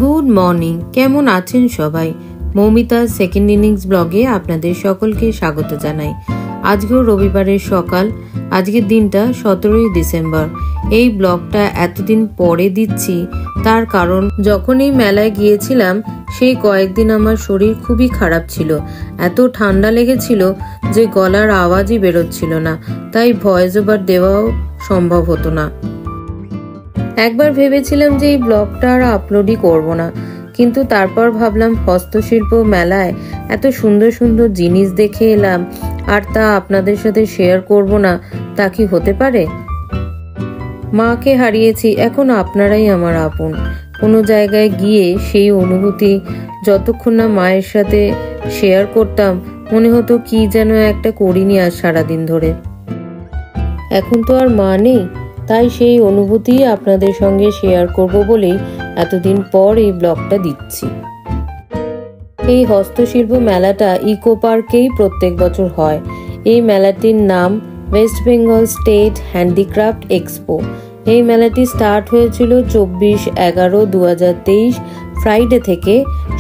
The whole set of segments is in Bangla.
গুড মর্নিং, কেমন আছেন সবাই? মৌমিতা সেকেন্ড ইনিংস ব্লগে আপনাদের সকলকে স্বাগত জানাই। আজকেও রবিবারের সকাল, আজকের দিনটা 17ই ডিসেম্বর। এই ব্লগটা এতদিন পরে দিচ্ছি তার কারণ যখন এই মেলায় গিয়েছিলাম সেই কয়েকদিন আমার শরীর খুবই খারাপ ছিল। এত ঠান্ডা লেগেছিল যে গলার আওয়াজই বেরোচ্ছিল না, তাই ভয়েস ওভার দেওয়াও সম্ভব হতো না। একবার ভেবেছিলাম যে এই ব্লগটা আর আপলোডই করব না, কিন্তু তারপর ভাবলাম হস্তশিল্প মেলায় এত সুন্দর সুন্দর জিনিস দেখে এলাম আর তা আপনাদের সাথে শেয়ার করব না, তা কি হতে পারে? মাকে হারিয়েছি, এখন আপনারাই আমার আপন। কোনো জায়গায় গিয়ে সেই অনুভূতি যতক্ষণ না মায়ের সাথে শেয়ার করতাম মনে হতো কি যেন একটা করিনি আজ সারাদিন ধরে। এখন তো আর মা নেই, তাই সেই অনুভূতি আপনাদের সঙ্গে শেয়ার করব বলেই এতদিন পর এই ব্লগটা দিচ্ছি। এই হস্তশিল্প মেলাটা ইকো পার্কেই প্রত্যেক বছর হয়। এই মেলাটির নাম West Bengal state handicraft expo. এই মেলাটি স্টার্ট হয়েছিল 24/11/2023 ফ্রাইডে থেকে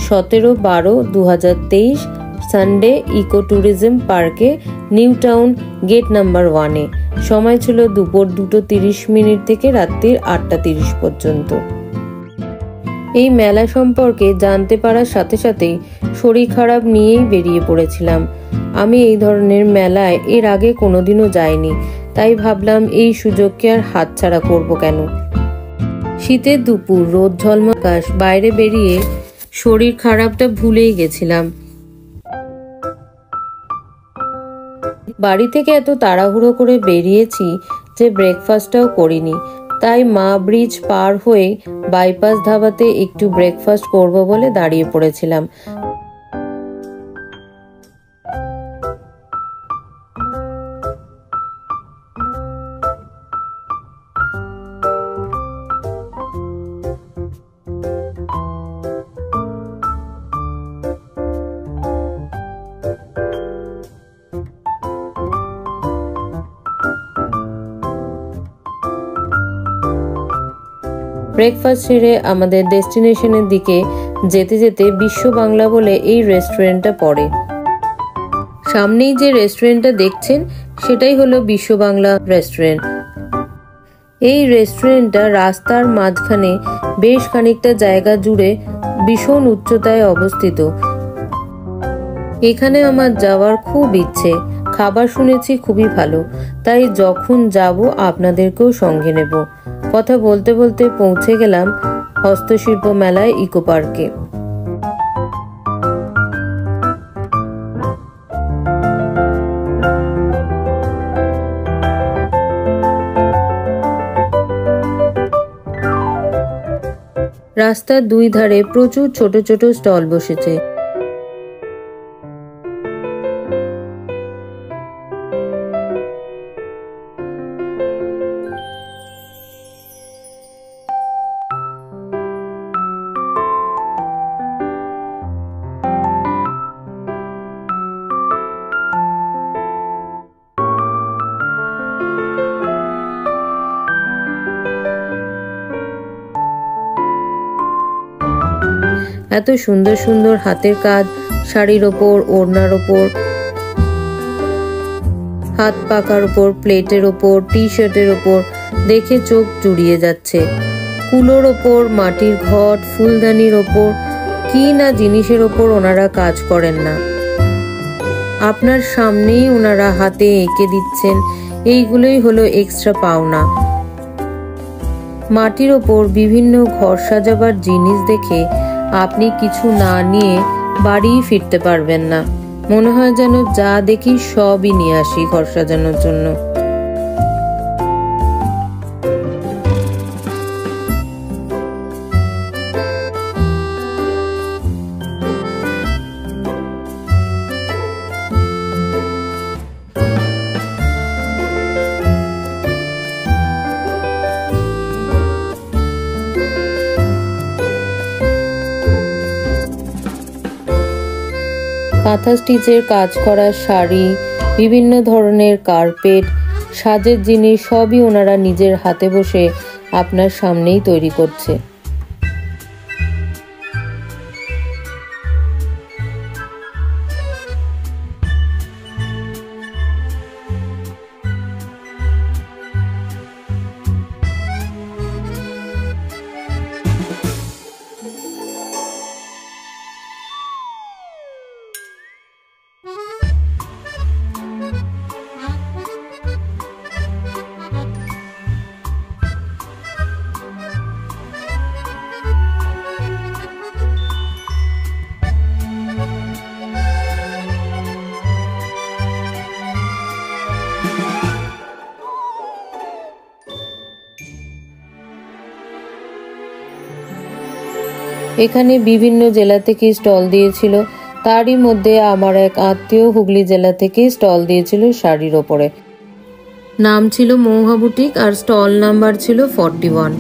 17/12/2023 সানডে ইকো ট্যুরিজম পার্কে নিউ টাউন গেট নাম্বার 1-এ। সময় ছিল দুপুর 2:30 থেকে রাত্রির 8:30 পর্যন্ত। এই মেলা সম্পর্কে জানতে পারার সাথে সাথেই শরীর খারাপ নিয়েই বেরিয়ে পড়েছিলাম। আমি এই ধরনের মেলায় এর আগে কোনোদিনও যাইনি, তাই ভাবলাম এই সুযোগকে আর হাতছাড়া করব কেন। শীতের দুপুর, রোদ ঝলমল আকাশ, বাইরে বেরিয়ে শরীর খারাপটা ভুলেই গেছিলাম। বাড়ি থেকে এত তাড়াহুড়ো করে বেরিয়েছি যে ব্রেকফাস্টটাও করিনি, তাই মা ব্রিজ পার হয়ে বাইপাস ধাবাতে একটু ব্রেকফাস্ট করব বলে দাঁড়িয়ে পড়েছিলাম। ব্রেকফাস্ট সেরে আমাদের ডেস্টিনেশনের দিকে যেতে যেতে বিশ্ব বাংলা বলে এই রেস্টুরেন্টটা পড়ে। সামনেই যে রেস্টুরেন্টটা দেখছেন সেটাই হলো বিশ্ব বাংলা রেস্টুরেন্ট। এই রেস্টুরেন্টটা রাস্তার মাঝখানে বেশ খানিকটা জায়গা জুড়ে ভীষণ উচ্চতায় অবস্থিত। এখানে আমার যাওয়ার খুব ইচ্ছে, খাবার শুনেছি খুবই ভালো, তাই যখন যাব আপনাদেরকেও সঙ্গে নেব। কথা বলতে বলতে পৌঁছে গেলাম হস্তশিল্প মেলায় ইকো পার্কে। রাস্তার দুই ধারে প্রচুর ছোট ছোট স্টল বসেছে। এত সুন্দর সুন্দর হাতের কাজ, শাড়ির ওপর, ওড়নার ওপর, হাত পাকার ওপর, প্লেটের ওপর, টি শার্টের ওপর দেখে চোখ জুড়িয়ে যাচ্ছে। কুলোর ওপর, মাটির ঘট, ফুলদানির ওপর, কি না জিনিসের ওপর ওনারা কাজ করেন না, আপনার সামনেই ওনারা হাতে এঁকে দিচ্ছেন। এইগুলোই হলো এক্সট্রা পাওনা। মাটির ওপর বিভিন্ন ঘর সাজাবার জিনিস দেখে আপনি কিছু না নিয়ে বাড়ি ফিরতে পারবেন না। মনে হয় যেন যা দেখি সবই নিয়ে আসি ঘর সাজানোর জন্য। কাঁথা স্টিচের কাজ করা শাড়ি, বিভিন্ন ধরনের কার্পেট, সাজের জিনিস সবই ওনারা নিজের হাতে বসে আপনার সামনেই তৈরি করছে। এখানে বিভিন্ন জেলা থেকে স্টল দিয়েছিল, তারই মধ্যে আমার এক আত্মীয় হুগলি জেলা থেকে স্টল দিয়েছিল শাড়ির ওপরে। নাম ছিল মৌহা বুটিক আর স্টল নাম্বার ছিল 41।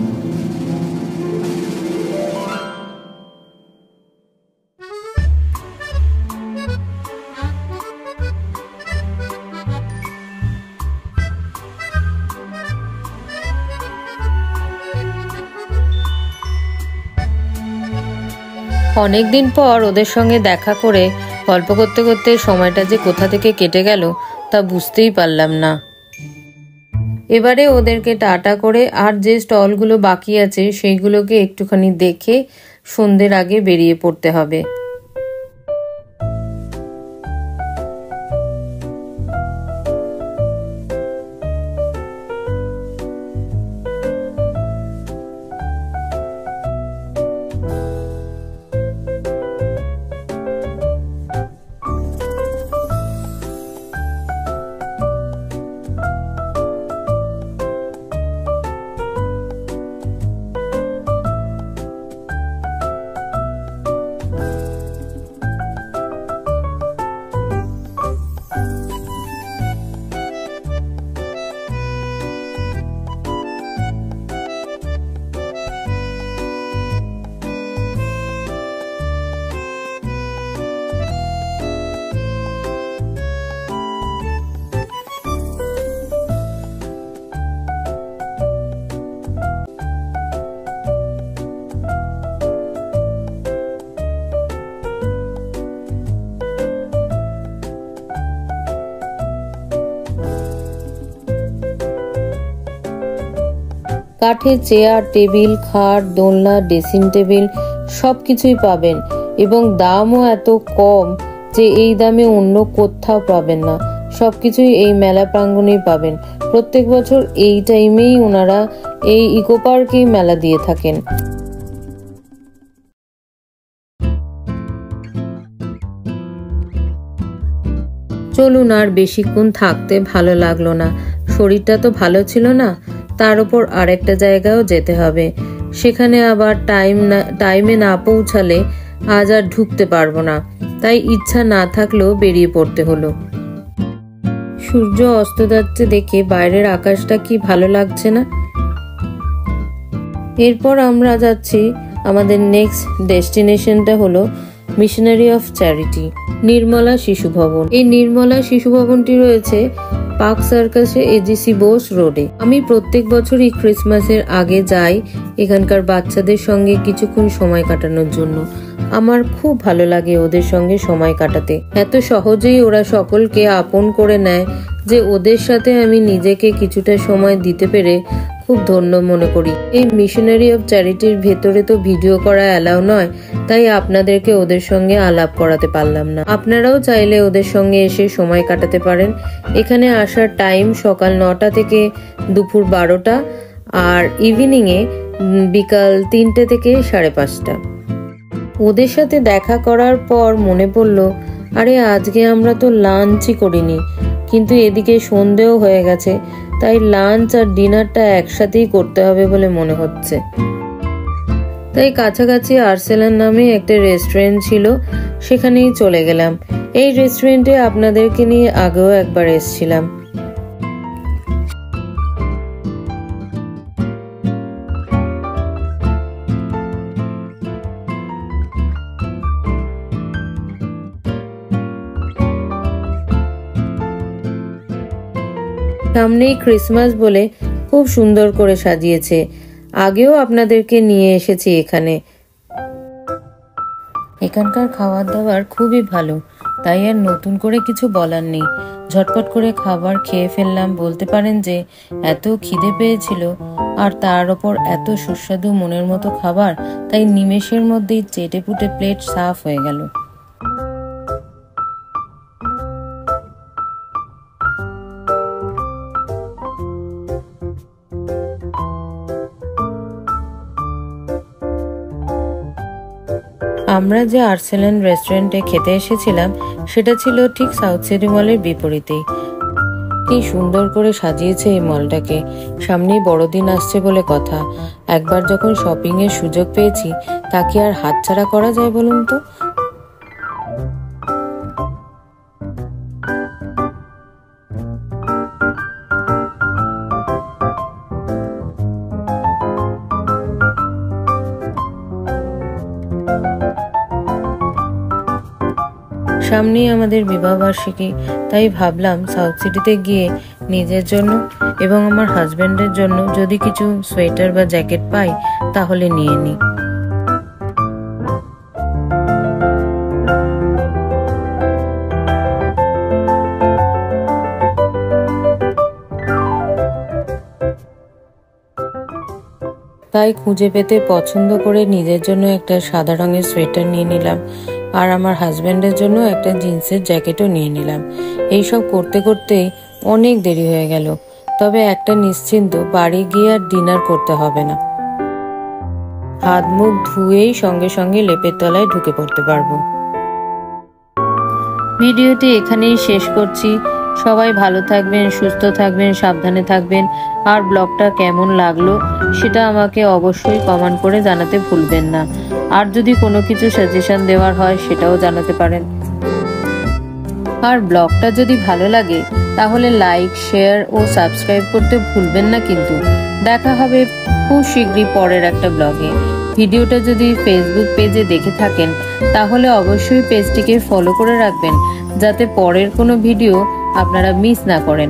অনেকদিন পর ওদের সঙ্গে দেখা করে গল্প করতে করতে সময়টা যে কোথা থেকে কেটে গেল তা বুঝতেই পারলাম না। এবারে ওদেরকে টাটা করে আর যে স্টলগুলো বাকি আছে সেইগুলোকে একটুখানি দেখে সন্ধ্যের আগে বেরিয়ে পড়তে হবে। কাঠের চেয়ার, টেবিল, খাট, দোলনা, ড্রেসিং টেবিল সবকিছুই পাবেন এবং দামও এত কম যে এই দামে অন্য কোথাও পাবেন না। সবকিছুই এই মেলা প্রাঙ্গণেই পাবেন। প্রত্যেক বছর এই টাইমেই ওনারা এই ইকো পার্কেই মেলা দিয়ে থাকেন। চলুন, আর বেশিক্ষণ থাকতে ভালো লাগলো না, শরীরটা তো ভালো ছিল না, তার উপর আরেকটা জায়গায়ও যেতে হবে। সেখানে আবার টাইমে না পৌঁছালে আজ আর ঢুকতে পারবো না, তাই ইচ্ছা না থাকলেও বেরিয়ে পড়তে হলো। সূর্য অস্ত যাচ্ছে দেখে বাইরের আকাশটা কি ভালো লাগছে না। এরপর আমরা যাচ্ছি, আমাদের নেক্সট ডেস্টিনেশনটা হলো মিশনারি অফ চ্যারিটি, নির্মলা শিশু ভবন। এই নির্মলা শিশু ভবনটি রয়েছে পার্ক সার্কাসে এজিসি বোস রোডে। আমি প্রত্যেক বছরই ক্রিসমাসের আগে যাই এখানকার বাচ্চাদের সঙ্গে কিছুক্ষণ সময় কাটানোর জন্য। আমার খুব ভালো লাগে ওদের সঙ্গে সময় কাটাতে। এত সহজেই ওরা সকলকে আপন করে নেয় যে ওদের সাথে আমি নিজেকে কিছুটা সময় দিতে পেরে খুব ধন্য মনে করি। এই মিশনারি অফ চ্যারিটির ভেতরে তো ভিডিও করা অ্যালাউ নয়, তাই আপনাদেরকে ওদের সঙ্গে আলাপ করাতে পারলাম না। আপনারাও চাইলে ওদের সঙ্গে এসে সময় কাটাতে পারেন। এখানে আসার টাইম সকাল 9টা থেকে দুপুর 12টা আর ইভিনিংয়ে বিকাল 3টে থেকে 5:30। ওদের সাথে দেখা করার পর মনে পড়ল, আরে আজকে আমরা তো লাঞ্চই করিনি, কিন্তু এদিকে সন্ধেও হয়ে গেছে, তাই লাঞ্চ আর ডিনারটা একসাথেই করতে হবে বলে মনে হচ্ছে। তাই কাছাকাছি আর্সেলান নামে একটা রেস্টুরেন্ট ছিল, সেখানেই চলে গেলাম। এই রেস্টুরেন্টে আপনাদেরকে নিয়ে আগেও একবার এসেছিলাম। সামনেই ক্রিসমাস বলে খুব সুন্দর করে সাজিয়েছে। আগেও আপনাদেরকে নিয়ে এসেছি এখানে। এখানকার খাবার দাবার খুবই ভালো, তাই আর নতুন করে কিছু বলার নেই। ঝটপট করে খাবার খেয়ে ফেললাম। বলতে পারেন যে এত খিদে পেয়েছিল আর তার ওপর এত সুস্বাদু মনের মতো খাবার, তাই নিমেষের মধ্যেই চেটেপুটে প্লেট সাফ হয়ে গেল। আমরা যে আর্সেলান রেস্টুরেন্টে খেতে এসেছিলাম সেটা ছিল ঠিক সাউথ সিটি মলের বিপরীতেই। কি সুন্দর করে সাজিয়েছে এই মলটাকে। সামনেই বড়দিন আসছে বলে কথা, একবার যখন শপিং এর সুযোগ পেয়েছি তা কি আর হাতছাড়া করা যায় বলুন তো। সামনেই আমাদের বিবাহবার্ষিকী, তাই ভাবলাম সাউথ সিটিতে গিয়ে নিজের জন্য এবং আমার হাজবেন্ডের জন্য যদি কিছু সোয়েটার বা জ্যাকেট পাই তাহলে নিয়ে নিই। তাই খুঁজে পেতে পছন্দ করে নিজের জন্য একটা সাদা রঙের সোয়েটার নিয়ে নিলাম, আর আমার হাজবেন্ডের জন্য একটা জিন্সের জ্যাকেটও নিয়ে নিলাম। এইসব করতে করতে অনেক দেরি হয়ে গেল, তবে একটা নিশ্চিন্ত, বাড়ি গিয়ে আর ডিনার করতে হবে না। হাত মুখ ধুয়েই সঙ্গে সঙ্গে লেপের তলায় ঢুকে পড়তে পারবো। ভিডিওটি এখানেই শেষ করছি। সবাই ভালো থাকবেন, সুস্থ থাকবেন, সাবধানে থাকবেন। আর ব্লগটা কেমন লাগলো সেটা আমাকে অবশ্যই কমেন্ট করে জানাতে ভুলবেন না। আর যদি কোনো কিছু সাজেশন দেওয়ার হয় সেটাও জানাতে পারেন। আর ব্লগটা যদি ভালো লাগে তাহলে লাইক, শেয়ার ও সাবস্ক্রাইব করতে ভুলবেন না কিন্তু। দেখা হবে খুব শীঘ্রই পরের একটা ব্লগে। ভিডিওটা যদি ফেসবুক পেজে দেখে থাকেন তাহলে অবশ্যই পেজটিকে ফলো করে রাখবেন, যাতে পরের কোনো ভিডিও আপনারা মিস না করেন।